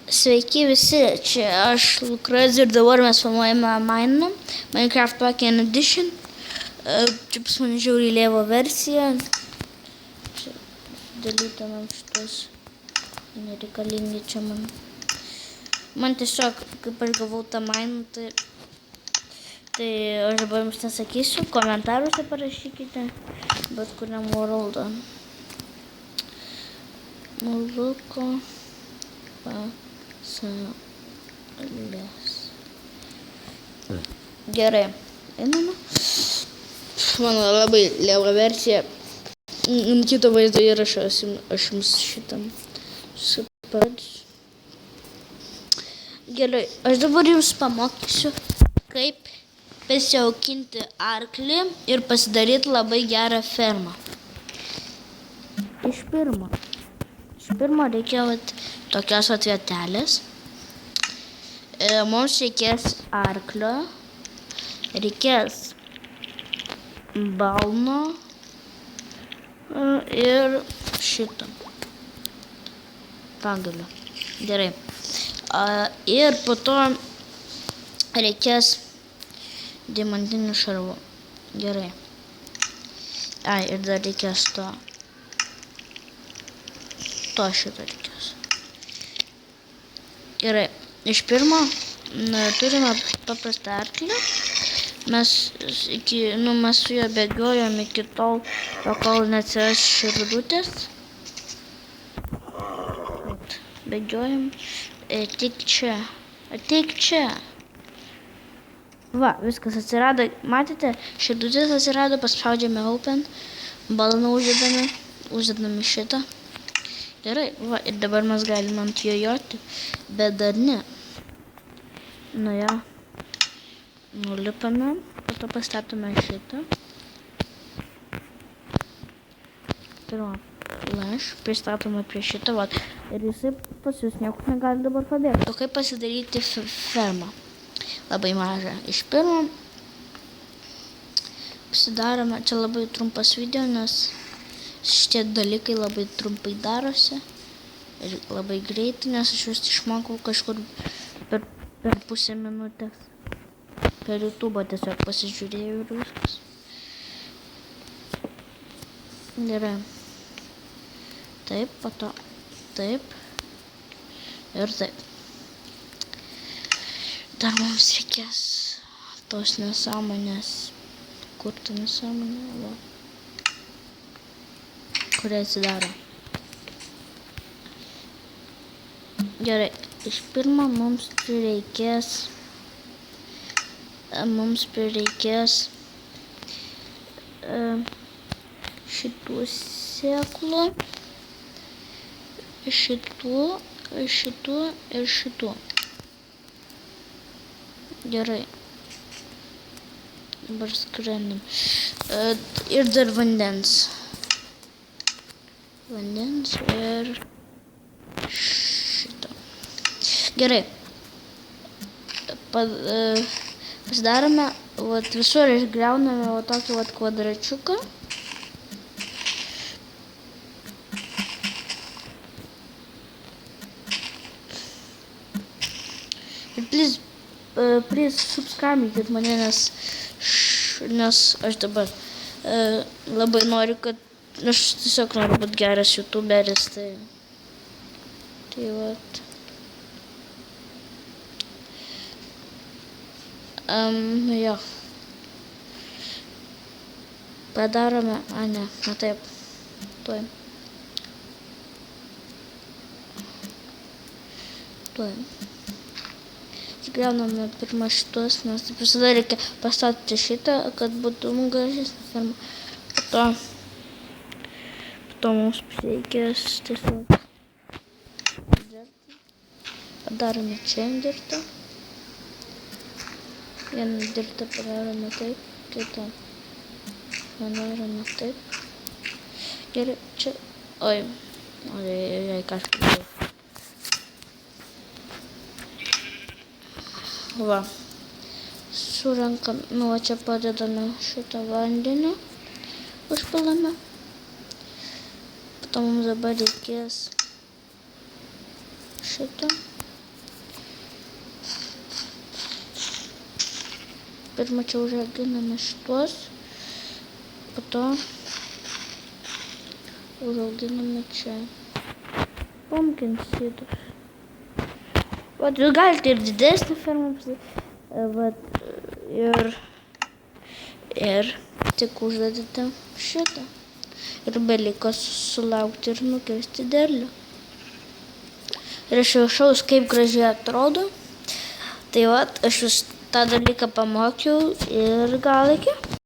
Sveiki visi, čia aš Lukras ir dabar mes filmuojame Minecraft Weekend Edition. Čia pas mane žiauriai lėvo versija. Čia dalytinam šitos nereikalingi čia man. Man tiesiog, kaip aš gavau tą mainą, tai aš dabar jums nesakysiu, komentaruose parašykite, bet kuriam worldą. Muluko pasaulės. Gerai, einame. Mano labai lėva versija. Kito vaizdo įrašą aš jums šitam suparodžiu. Gerai, aš dabar jums pamokysiu, kaip pasiaukinti arklį ir pasidaryti labai gerą fermą. Iš pirmo reikia tokios vietelės. Mums reikės arklio, reikės balno ir šito pagalio. Gerai. Ir po to reikės diamantinių šarvų. Gerai. Ir dar reikės to šito reikės. Gerai. Iš pirmo turime paprastą arklį. Mes su juo bėgiojom iki tol, kol neatsiras širdutės. Bėgiojom. Ateik čia. Va, viskas atsirado. Matėte, širdutės atsirado, paspaudžiame open, balną uždedame šitą. Gerai, va, ir dabar mes galime ant jo joti, bet dar ne. Nu jo, nulipame, po to pastatome šitą. Pirmą flash, pristatome prie šitą, va, ir jisai pas jūs niekur negali dabar pabėgti. O kaip pasidaryti fermą? Labai mažą. Iš pirmo pasidarome, čia labai trumpas video, nes šitie dalykai labai trumpai darosi ir labai greitai, nes aš jūs išmokau kažkur per pusę minutės. Per YouTube tiesiog pasižiūrėjau ir viskas. Gerai. Taip, po to taip ir taip. Dar mums reikės tos nesąmonės. Kur ta nesąmonė? Va. Kurie atsidaro. Gerai, iš pirmo mums prireikės šitų sėklų, šitų ir šitų. Gerai. Dabar skrendam. Ir dar vandens ir šito. Gerai. Pasidarome, visur išgriauname tokį kvadračiuką. Ir please subscribe mane, nes aš dabar labai noriu, kad aš tiesiog noriu būti geras youtuberis, tai vat. Jo. Padarome, ne taip. Tuoj. Griauname pirmą šitus, nes visada reikia pastatyti šitą, kad būtų gražesnė ferma. Po to mums reikės tiesiog padarome čia dirtą. Vieną dirtą padarome taip, kitą padarome taip. Gerai, čia, oi, kažkaip. Va, surenkam, čia padedame šitą vandenį, užpilame. Po to mums dabar reikės šitą. Pirma čia užauginame šitos, po to užauginame čia pumpkin seedus. Vat jūs galite ir didesnį fermą pasidaryti, vat ir tik uždedate šitą. Ir beliko sulaukti ir nukirsti derlių. Ir aš jau šaus, kaip gražiai atrodo. Tai vat, aš jūs tą dalyką pamokiau ir gal iki.